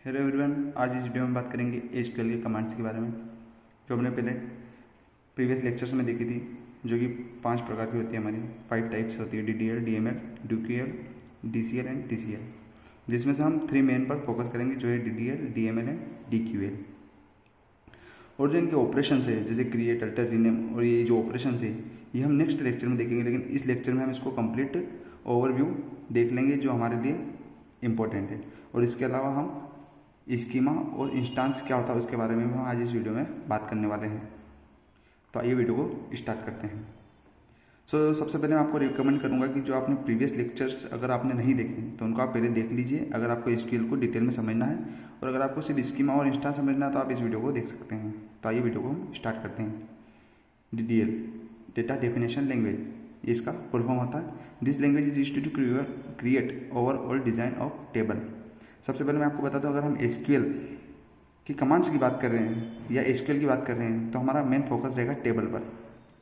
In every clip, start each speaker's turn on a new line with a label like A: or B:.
A: Hello everyone, आज इस video में बात करेंगे एसक्यूएल के कमांड्स के बारे में जो हमने पहले प्रीवियस लेक्चर्स में देखी थी, जो कि 5 प्रकार की होती है। हमारी 5 टाइप्स होती है: DDL, DML, DQL, DCL and TCL, जिसमें से हम 3 मेन पर फोकस करेंगे, जो है DDL, DML एंड DQL। और जो इनके ऑपरेशन है, जैसे क्रिएट, अल्टर, रीनेम, और ये जो ऑपरेशन है ये हम नेक्स्ट लेक्चर में देखेंगे, लेकिन इस लेक्चर में हम इसको कंप्लीट ओवरव्यू देख लेंगे जो हमारे लिए इम्पोर्टेंट है। और इसके अलावा हम स्कीमा और इंस्टांस क्या होता है उसके बारे में भी हम आज इस वीडियो में बात करने वाले हैं। तो आइए वीडियो को स्टार्ट करते हैं। सबसे पहले मैं आपको रिकमेंड करूंगा कि जो आपने प्रीवियस लेक्चर्स अगर आपने नहीं देखे तो उनको आप पहले देख लीजिए, अगर आपको एसक्यूएल को डिटेल में समझना है। और अगर आपको सिर्फ स्कीमा और इंस्टांस समझना है तो आप इस वीडियो को देख सकते हैं। तो आइए वीडियो को हम स्टार्ट करते हैं। DDL, डेटा डेफिनेशन लैंग्वेज, ये इसका फुल फॉर्म होता है। This language is used to create overall design of table. सबसे पहले मैं आपको बताता हूँ, अगर हम एसक्यूएल की कमांड्स की बात कर रहे हैं या एसक्यूएल की बात कर रहे हैं तो हमारा मेन फोकस रहेगा टेबल पर।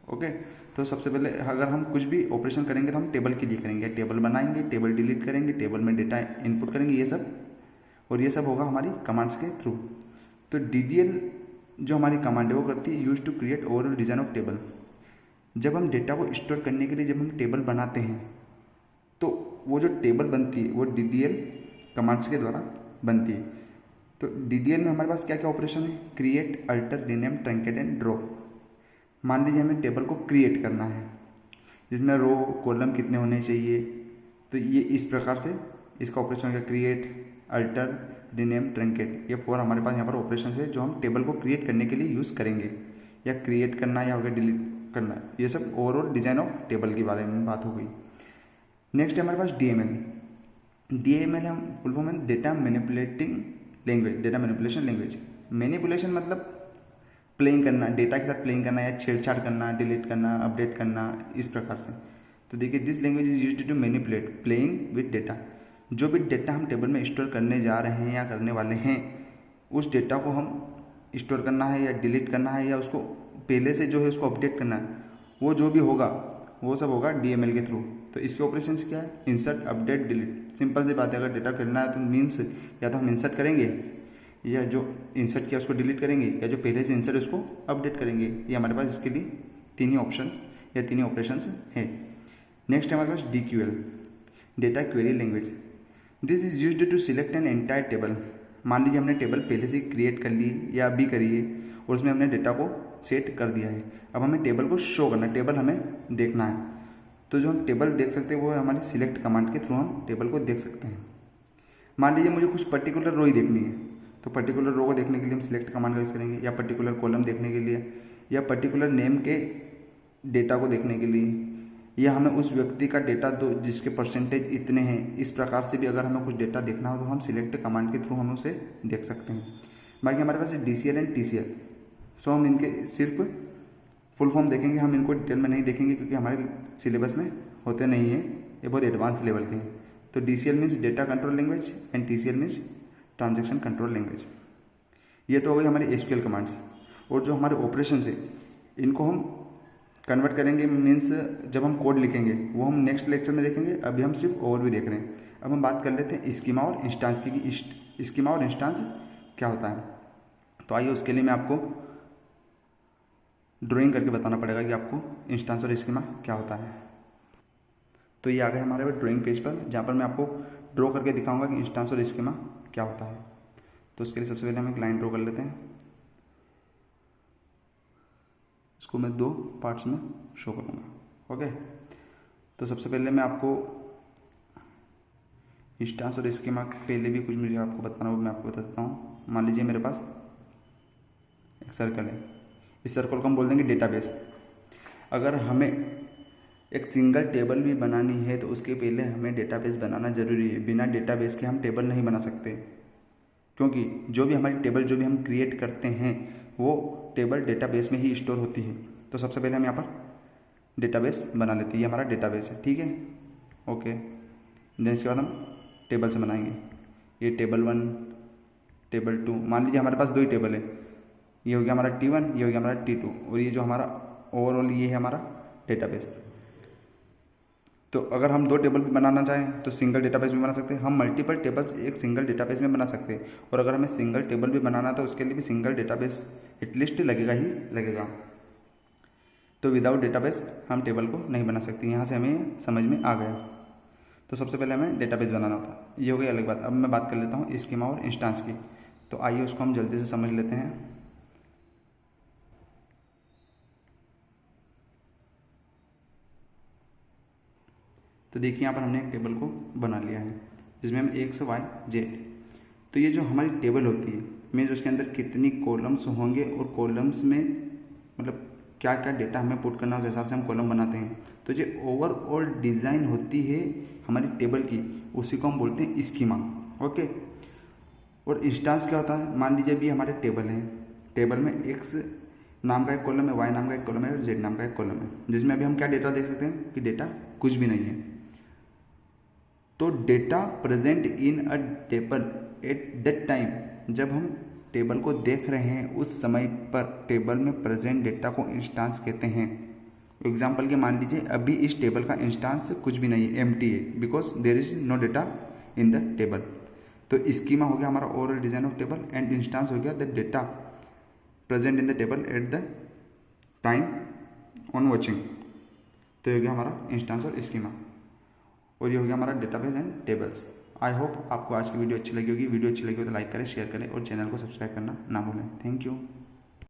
A: ओके, तो सबसे पहले अगर हम कुछ भी ऑपरेशन करेंगे तो हम टेबल के लिए करेंगे, टेबल बनाएंगे, टेबल डिलीट करेंगे, टेबल में डेटा इनपुट करेंगे, ये सब। और ये सब होगा हमारी कमांड्स के थ्रू। तो DDL जो हमारी कमांड है वो करती है use to create overall design of table. जब हम डेटा को स्टोर करने के लिए जब हम टेबल बनाते हैं तो वो जो टेबल बनती है वो DDL कमांड्स के द्वारा बनती है। तो DDL में हमारे पास क्या क्या ऑपरेशन है: create, alter, rename, truncate and drop. मान लीजिए हमें टेबल को क्रिएट करना है जिसमें रो कॉलम कितने होने चाहिए, तो ये इस प्रकार से इसका ऑपरेशन होगा। क्रिएट, अल्टर, रीनेम, ट्रंकेट, ये 4 हमारे पास यहाँ पर ऑपरेशन है जो हम टेबल को क्रिएट करने के लिए यूज़ करेंगे। या क्रिएट करना या होगा डिलीट करना, ये सब ओवरऑल डिजाइन ऑफ टेबल के बारे में बात हो गई। नेक्स्ट है हमारे पास DML हम फुल फॉर्म है data manipulating language, data manipulation language. Manipulation मतलब प्लेइंग करना, डेटा के साथ प्लेइंग करना या छेड़छाड़ करना, डिलीट करना, अपडेट करना, इस प्रकार से। तो देखिए, this language is used to manipulate, playing with data. जो भी डेटा हम टेबल में स्टोर करने जा रहे हैं या करने वाले हैं, उस डेटा को हम स्टोर करना है या डिलीट करना है या उसको पहले से जो है उसको अपडेट करना है, वो जो भी होगा वो सब होगा DML के थ्रू। तो इसके ऑपरेशन क्या है: इंसर्ट, अपडेट, डिलीट। सिंपल सी बात है, अगर डेटा करना है तो मीन्स या तो हम इंसर्ट करेंगे या जो इंसर्ट किया उसको डिलीट करेंगे, या जो पहले से इंसर्ट उसको अपडेट करेंगे। ये हमारे पास इसके लिए 3 ही ऑप्शंस या 3 ही ऑपरेशंस हैं। नेक्स्ट है हमारे पास DQL, data query language. This is used to select an entire table. मान लीजिए हमने टेबल पहले से क्रिएट कर ली या अभी करी है और उसमें हमने डेटा को सेट कर दिया है। अब हमें टेबल को शो करना है, टेबल हमें देखना है। तो जो हम टेबल देख सकते हैं वो है हमारी सिलेक्ट कमांड के थ्रू हम टेबल को देख सकते हैं। मान लीजिए मुझे कुछ पर्टिकुलर रो ही देखनी है, तो पर्टिकुलर रो को देखने के लिए हम सिलेक्ट कमांड का यूज़ करेंगे, या पर्टिकुलर कॉलम देखने के लिए, या पर्टिकुलर नेम के डेटा को देखने के लिए, या हमें उस व्यक्ति का डेटा दो जिसके परसेंटेज इतने हैं। इस प्रकार से भी अगर हमें कुछ डेटा देखना हो तो हम सिलेक्ट कमांड के थ्रू हम उसे देख सकते हैं। बाकी हमारे पास DCL एंड TCL। सो हम इनके सिर्फ फुल फॉर्म देखेंगे, हम इनको डिटेल में नहीं देखेंगे क्योंकि हमारे सिलेबस में होते नहीं हैं, ये बहुत एडवांस लेवल के हैं। तो DCL means data control language and TCL means transaction control language. ये तो हो गई हमारी SQL कमांड्स। और जो हमारे ऑपरेशन है इनको हम कन्वर्ट करेंगे, मीन्स जब हम कोड लिखेंगे वो हम नेक्स्ट लेक्चर में देखेंगे। अभी हम सिर्फ ओवरव्यू देख रहे हैं। अब हम बात कर लेते हैं स्कीमा और इंस्टांस की कि स्कीमा और इंस्टांस क्या होता है। तो आइए उसके लिए मैं आपको ड्राइंग करके बताना पड़ेगा कि आपको इंस्टांस और स्कीमा क्या होता है। तो ये आ गए हमारे ड्राइंग पेज पर, जहाँ पर मैं आपको ड्रॉ करके दिखाऊंगा कि इंस्टांस और स्कीमा क्या होता है। तो उसके लिए सबसे पहले हम एक लाइन ड्रॉ कर लेते हैं। इसको मैं 2 पार्ट्स में शो करूँगा। ओके, तो सबसे पहले मैं आपको इंस्टांस और स्कीमा पहले भी कुछ मुझे आपको बताना होगा, मैं आपको बता देता हूँ। मान लीजिए मेरे पास एक सर्कल है, इस सर्कल को हम बोल देंगे डेटाबेस। अगर हमें एक सिंगल टेबल भी बनानी है तो उसके पहले हमें डेटाबेस बनाना जरूरी है। बिना डेटाबेस के हम टेबल नहीं बना सकते, क्योंकि जो भी हमारी टेबल जो भी हम क्रिएट करते हैं वो टेबल डेटाबेस में ही स्टोर होती है। तो सबसे पहले हम यहाँ पर डेटाबेस बना लेते हैं। ये हमारा डेटाबेस है, ठीक है। ओके, देन इसके बाद हम टेबल से बनाएंगे। ये टेबल 1, टेबल 2। मान लीजिए हमारे पास 2 ही टेबल है, ये हो गया हमारा T1, ये हो गया हमारा T2, और ये जो हमारा ओवरऑल ये है हमारा डेटाबेस। तो अगर हम 2 टेबल भी बनाना चाहें तो सिंगल डेटाबेस में बना सकते हैं, हम मल्टीपल टेबल्स एक सिंगल डेटाबेस में बना सकते हैं। और अगर हमें सिंगल टेबल भी बनाना है तो उसके लिए भी सिंगल डेटाबेस एटलीस्ट लगेगा ही लगेगा। तो विदाउट डेटाबेस हम टेबल को नहीं बना सकते। यहाँ से हमें समझ में आ गया। तो सबसे पहले हमें डेटाबेस बनाना होता है, ये हो गई अलग बात। अब मैं बात कर लेता हूँ स्कीमा और इंस्टांस की। तो आइए उसको हम जल्दी से समझ लेते हैं। तो देखिए यहाँ पर हमने एक टेबल को बना लिया है जिसमें हम एक्स वाई जेड। तो ये जो हमारी टेबल होती है मीन्स उसके अंदर कितनी कॉलम्स होंगे और कॉलम्स में मतलब क्या क्या डेटा हमें पुट करना है, उस हिसाब से हम कॉलम बनाते हैं। तो जो ओवरऑल डिज़ाइन होती है हमारी टेबल की उसी को हम बोलते हैं स्कीमा। ओके। और इंस्टांस क्या होता है, मान लीजिए अभी हमारे टेबल है, टेबल में एक्स नाम का एक कॉलम है, वाई नाम का एक कॉलम है और जेड नाम का एक कॉलम है, जिसमें अभी हम क्या डेटा देख सकते हैं कि डेटा कुछ भी नहीं है। तो data present in a table at that time, जब हम टेबल को देख रहे हैं उस समय पर टेबल में प्रेजेंट डेटा को इंस्टांस कहते हैं। एग्जाम्पल के मान लीजिए अभी इस टेबल का इंस्टांस कुछ भी नहीं है, एम्प्टी है, because there is no data in the table. तो स्कीमा हो गया हमारा overall design of table and instance हो गया the data present in the table at the time on watching. तो ये हो गया हमारा इंस्टांस और स्कीमा। और ये हो गया हमारा database and tables. I hope आपको आज की वीडियो अच्छी लगी होगी। वीडियो अच्छी लगी हो तो लाइक करें, शेयर करें और चैनल को सब्सक्राइब करना ना भूलें। Thank you.